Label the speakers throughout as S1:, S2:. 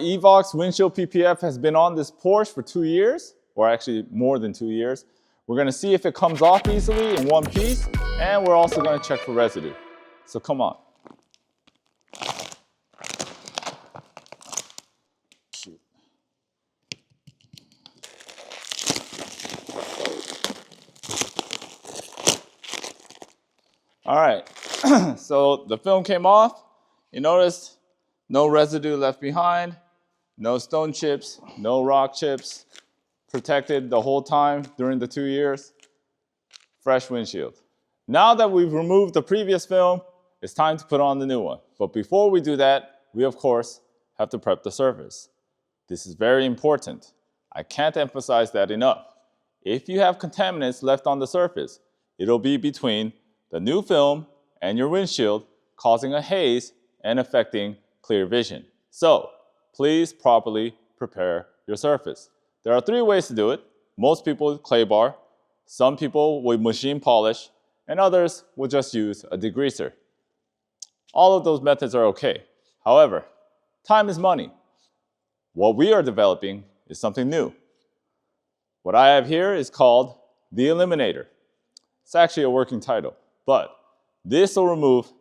S1: EVOX Windshield PPF has been on this Porsche for 2 years, or actually more than 2 years. We're going to see if it comes off easily in one piece, and we're also going to check for residue. So come on. Shoot. All right, so the film came off. You notice no residue left behind, no stone chips, no rock chips, protected the whole time during the 2 years. Fresh windshield. Now that we've removed the previous film, it's time to put on the new one. But before we do that, we of course have to prep the surface. This is very important. I can't emphasize that enough. If you have contaminants left on the surface, it'll be between the new film and your windshield, causing a haze and affecting clear vision. So please properly prepare your surface. There are 3 ways to do it. Most people with clay bar, some people with machine polish, and others will just use a degreaser. All of those methods are okay. However, time is money. What we are developing is something new. What I have here is called the Eliminator. It's actually a working title, but this will remove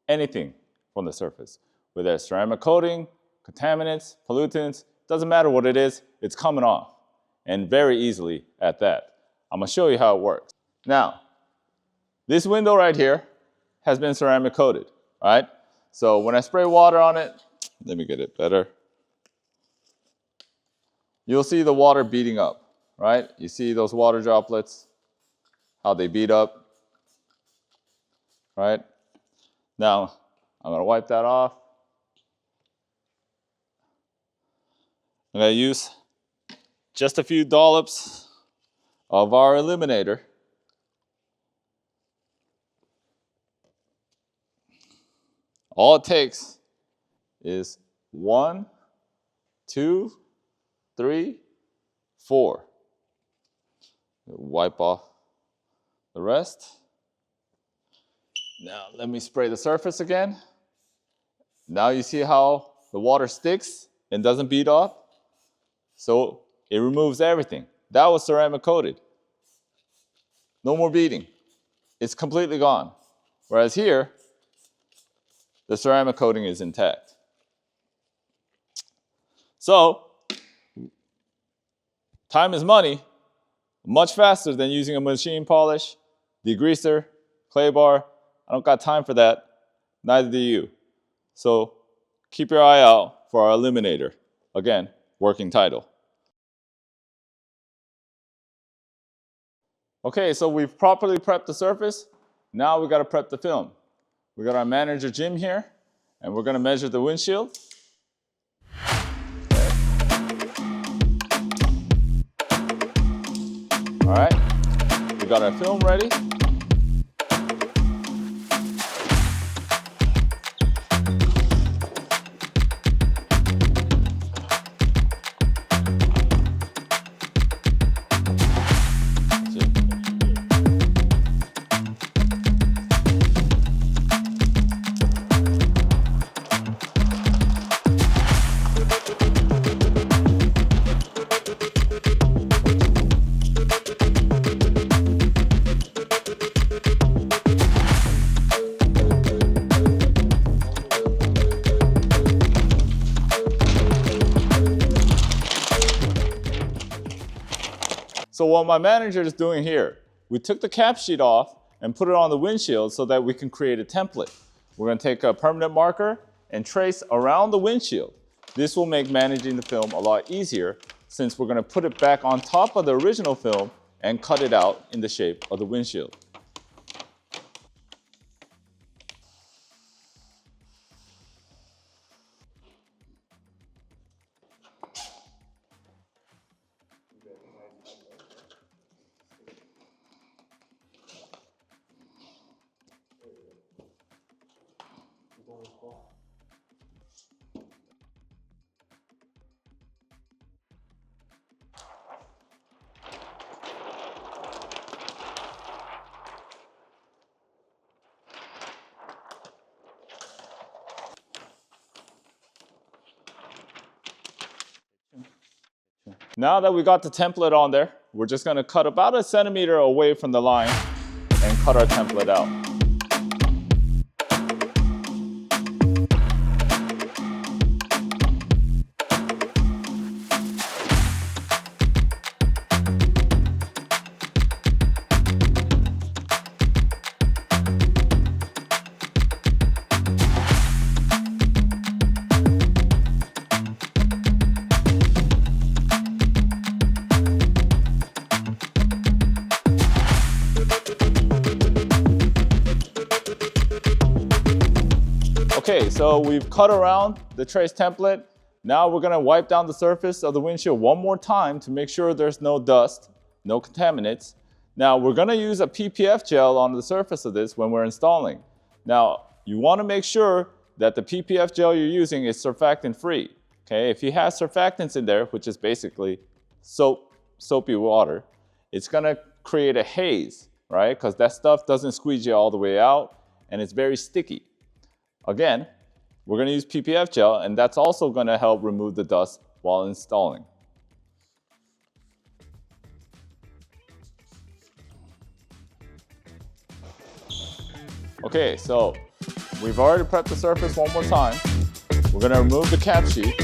S1: anything from the surface, whether it's ceramic coating, contaminants, pollutants, doesn't matter what it is, it's coming off, and very easily at that. I'm going to show you how it works. Now, this window right here has been ceramic coated, all right? So when I spray water on it, let me get it better. You'll see the water beating up, right? You see those water droplets, how they beat up, right? Now, I'm going to wipe that off. I'm going to use just a few dollops of our Eliminator. All it takes is 1, 2, 3, 4. Wipe off the rest. Now let me spray the surface again. Now you see how the water sticks and doesn't bead off? So it removes everything. That was ceramic coated. No more beading. It's completely gone. Whereas here, the ceramic coating is intact. So, time is money, much faster than using a machine polish, degreaser, clay bar. I don't got time for that, neither do you. So, keep your eye out for our Eliminator. Again, working title. Okay, so we've properly prepped the surface. Now we got to prep the film. We got our manager Jim here, and we're going to measure the windshield. All right, we got our film ready. So what my manager is doing here, we took the cap sheet off and put it on the windshield so that we can create a template. We're going to take a permanent marker and trace around the windshield. This will make managing the film a lot easier since we're going to put it back on top of the original film and cut it out in the shape of the windshield. Now that we got the template on there, we're just going to cut about 1 centimeter away from the line and cut our template out. Okay, so we've cut around the trace template. Now we're going to wipe down the surface of the windshield one more time to make sure there's no dust, no contaminants. Now we're going to use a PPF gel on the surface of this when we're installing. Now you want to make sure that the PPF gel you're using is surfactant free. Okay, if you have surfactants in there, which is basically soapy water, it's going to create a haze, right? Because that stuff doesn't squeegee all the way out and it's very sticky. Again, we're going to use PPF gel, and that's also going to help remove the dust while installing. Okay, so we've already prepped the surface one more time. We're going to remove the cap sheet.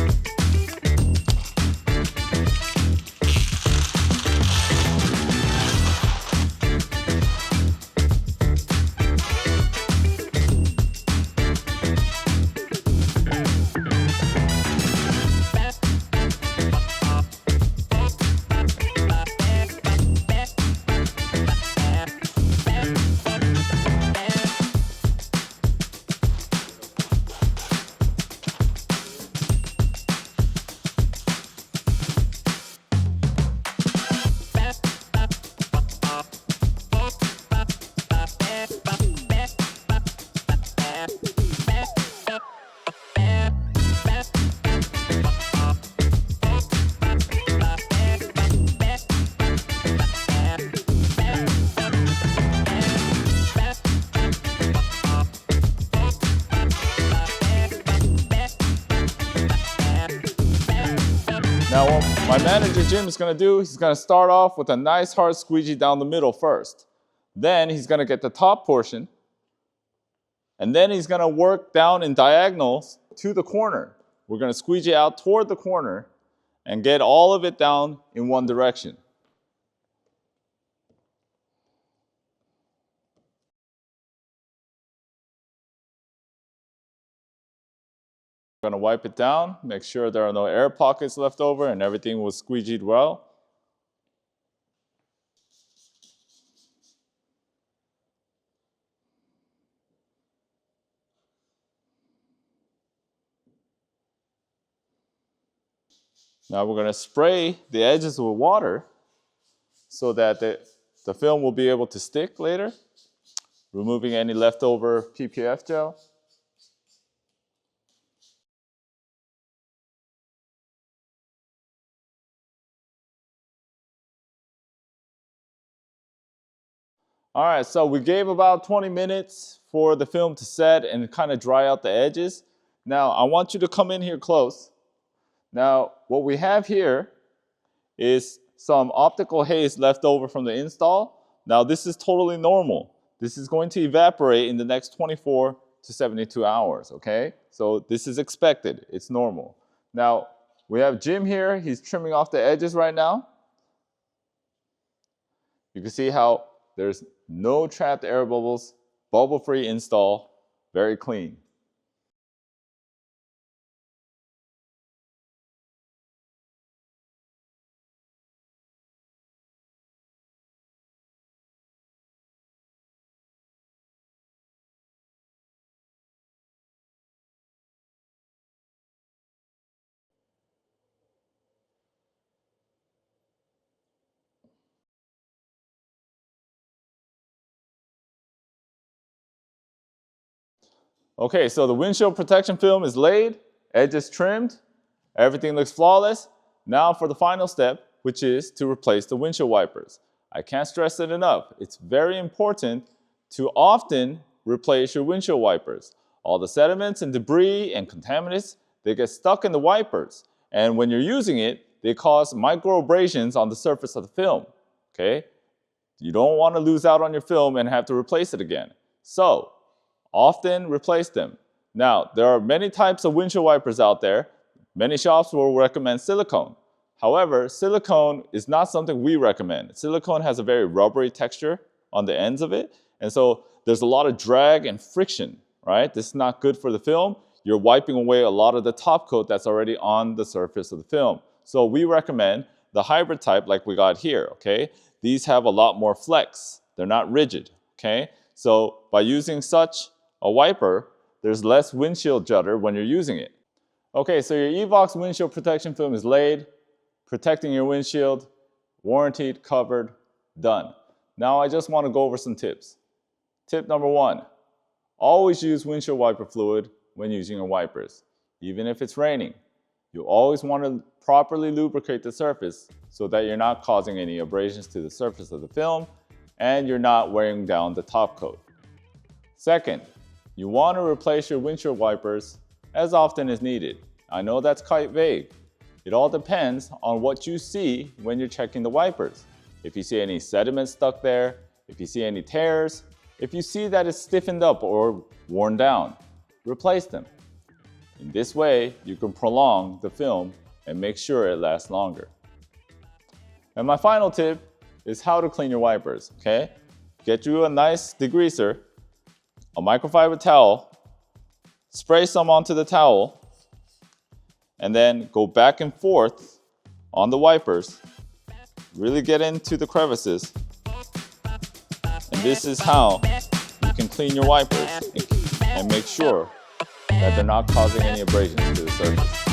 S1: Now what my manager Jim is going to do, he's going to start off with a nice hard squeegee down the middle first. Then he's going to get the top portion. And then he's going to work down in diagonals to the corner. We're going to squeegee out toward the corner and get all of it down in one direction. We're going to wipe it down, make sure there are no air pockets left over and everything was squeegeed well. Now we're going to spray the edges with water so that the film will be able to stick later, removing any leftover PPF gel. All right, so we gave about 20 minutes for the film to set and kind of dry out the edges. Now, I want you to come in here close. Now, what we have here is some optical haze left over from the install. Now, this is totally normal. This is going to evaporate in the next 24 to 72 hours, okay? So this is expected. It's normal. Now, we have Jim here. He's trimming off the edges right now. You can see how there's no trapped air bubbles, bubble-free install, very clean. Okay, so the windshield protection film is laid, edges trimmed, everything looks flawless. Now for the final step, which is to replace the windshield wipers. I can't stress it enough. It's very important to often replace your windshield wipers. All the sediments and debris and contaminants, they get stuck in the wipers. And when you're using it, they cause micro abrasions on the surface of the film, okay? You don't want to lose out on your film and have to replace it again. So, often replace them. Now, there are many types of windshield wipers out there. Many shops will recommend silicone. However, silicone is not something we recommend. Silicone has a very rubbery texture on the ends of it, and so there's a lot of drag and friction, right? This is not good for the film. You're wiping away a lot of the top coat that's already on the surface of the film. So we recommend the hybrid type like we got here, okay? These have a lot more flex. They're not rigid, okay? So by using such a wiper, there's less windshield judder when you're using it. Okay, so your EVOX windshield protection film is laid, protecting your windshield, warranted, covered, done. Now I just want to go over some tips. Tip number 1, always use windshield wiper fluid when using your wipers. Even if it's raining, you always want to properly lubricate the surface so that you're not causing any abrasions to the surface of the film and you're not wearing down the top coat. Second, you want to replace your windshield wipers as often as needed. I know that's quite vague. It all depends on what you see when you're checking the wipers. If you see any sediment stuck there, if you see any tears, if you see that it's stiffened up or worn down, replace them. In this way, you can prolong the film and make sure it lasts longer. And my final tip is how to clean your wipers, okay? Get you a nice degreaser, a microfiber towel, spray some onto the towel, and then go back and forth on the wipers. Really get into the crevices. And this is how you can clean your wipers and make sure that they're not causing any abrasions to the surface.